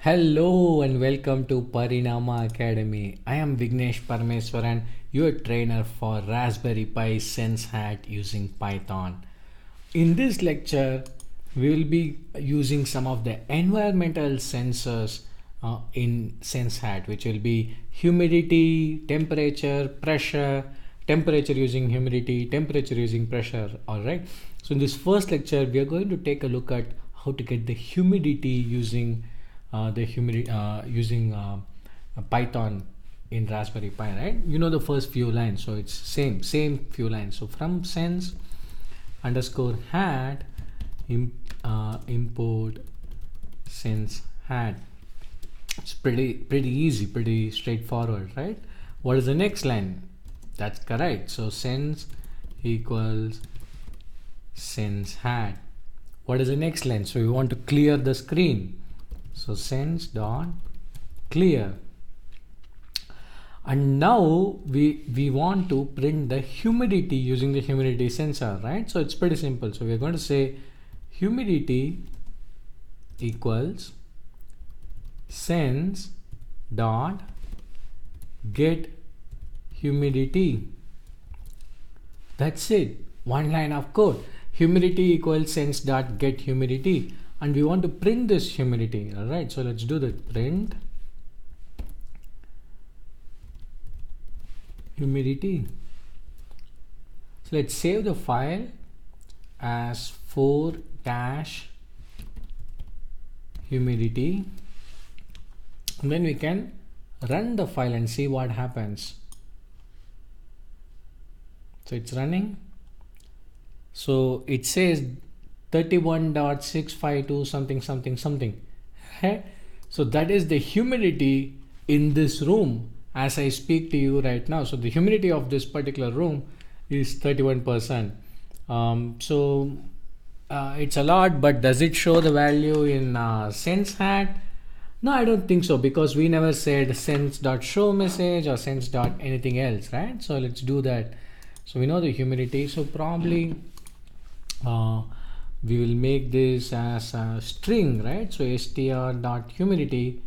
Hello and welcome to Parinama Academy. I am Vignesh Parmeswaran, your trainer for Raspberry Pi Sense Hat using Python. In this lecture, we will be using some of the environmental sensors in Sense Hat, which will be humidity, temperature, pressure, temperature using humidity, temperature using pressure. Alright. So in this first lecture, we are going to take a look at how to get the humidity using Python in Raspberry Pi, right? You know the first few lines, so it's same few lines. So from sense underscore hat import sense hat. It's pretty easy, pretty straightforward, right? What is the next line? That's correct. So sense equals sense hat. What is the next line? So we want to clear the screen. So sense dot clear. And now we want to print the humidity using the humidity sensor, right? So it's pretty simple. So we're going to say humidity equals sense dot get humidity. That's it. One line of code. Humidity equals sense dot get humidity. And we want to print this humidity. All right, so let's do the print humidity. So let's save the file as 4-humidity, and then we can run the file and see what happens. So it's running. So it says 31.652 something. Okay? So that is the humidity in this room as I speak to you right now. So the humidity of this particular room is 31%. It's a lot, but does it show the value in sense hat? No, I don't think so, because we never said sense.show message or sense dot anything else, right? So let's do that. So we know the humidity, so probably we will make this as a string, right? So str.humidity,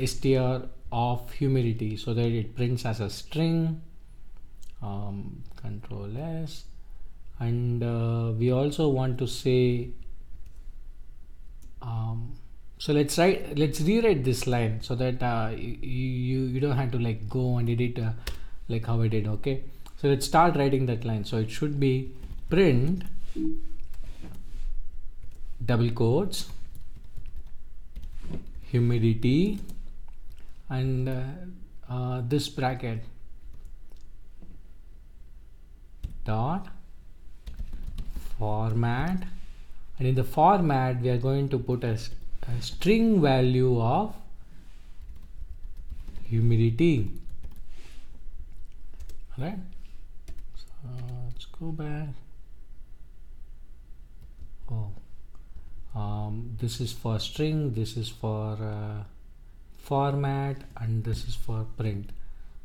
str of humidity, so that it prints as a string. Control S, and we also want to say so let's rewrite this line so that you don't have to like go and edit like how I did. Okay, so let's start writing that line. So it should be print double quotes humidity and this bracket dot format, and in the format we are going to put a string value of humidity. All right, so let's go back. This is for string, this is for format, and this is for print.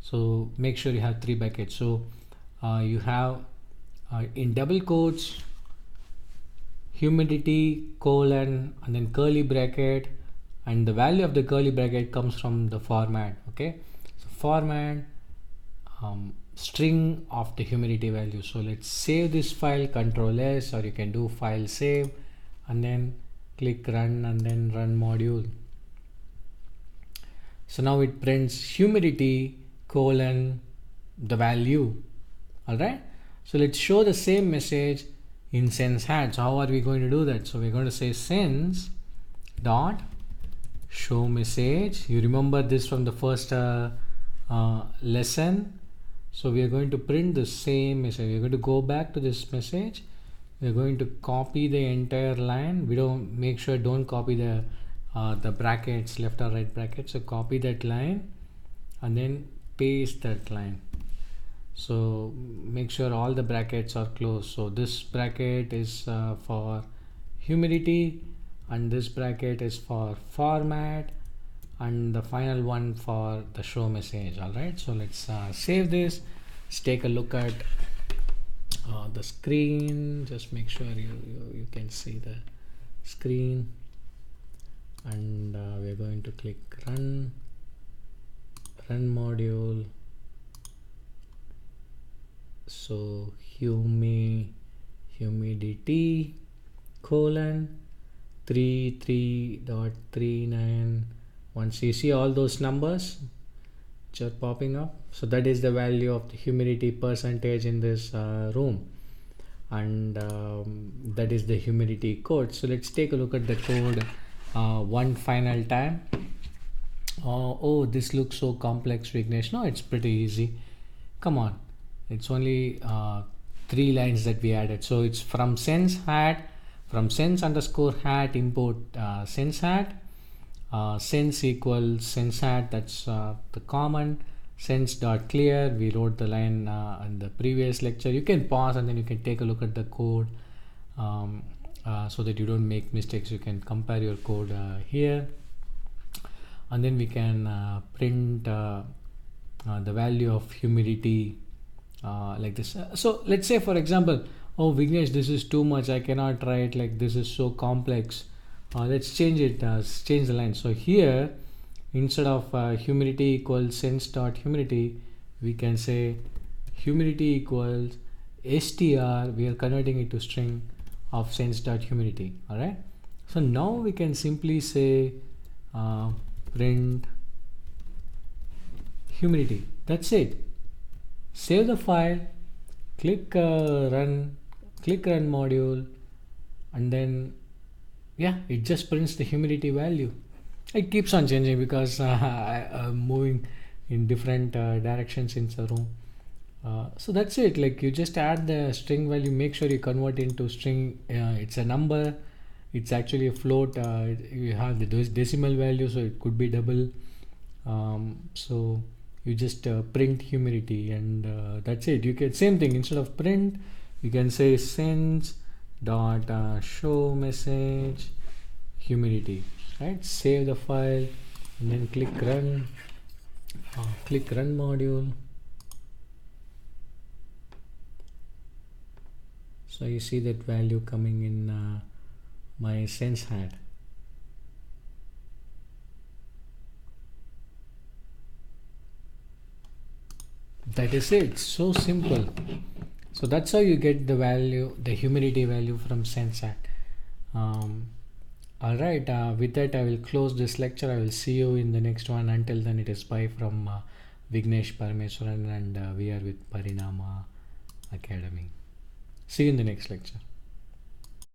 So make sure you have 3 brackets. So you have in double quotes humidity colon and then curly bracket, and the value of the curly bracket comes from the format. Okay, so format string of the humidity value. So let's save this file, Control S, or you can do file save and then click run and then run module. So now it prints humidity colon the value. All right, so let's show the same message in sense hat. So how are we going to do that? So we're going to say sense dot show message. You remember this from the first lesson. So we are going to print the same message. We're going to go back to this message. We're going to copy the entire line. We don't, make sure don't copy the brackets, left or right brackets. So copy that line and then paste that line. So make sure all the brackets are closed. So this bracket is for humidity, and this bracket is for format, and the final one for the show message. All right, so let's save this. Let's take a look at the screen. Just make sure you can see the screen, and we to click run module. So humidity colon 33.39. Once you see all those numbers which are popping up, so that is the value of the humidity percentage in this room, and that is the humidity code. So let's take a look at the code one final time. Oh, this looks so complex, Vignesh. No, it's pretty easy. Come on, it's only 3 lines that we added. So it's from sense underscore hat import sense hat, sense equals sense hat, that's the common. Sense dot clear, we wrote the line in the previous lecture. You can pause and then you can take a look at the code so that you don't make mistakes. You can compare your code here, and then we can print the value of humidity like this. So let's say, for example, oh Vignesh, this is too much, I cannot write like this, is so complex. Let's change it, change the line. So here, instead of humidity equals sense dot humidity, we can say humidity equals str, we are converting it to string of sense dot humidity. All right, so now we can simply say print humidity. That's it. Save the file, click run module, and then yeah, it just prints the humidity value. It keeps on changing because I'm moving in different directions in the room. So that's it. Like, you just add the string value, make sure you convert into string. It's a number, it's actually a float. You have the decimal value, so it could be double. So you just print humidity, and that's it. You can same thing, instead of print you can say sense dot show message humidity, right? Save the file and then click run module. So you see that value coming in my sense hat. That is it. So simple. So that's how you get the value, the humidity value from sense hat. All right, with that I will close this lecture. I will see you in the next one. Until then, it is bye from Vignesh Parameswaran, and we are with Parinama Academy. See you in the next lecture.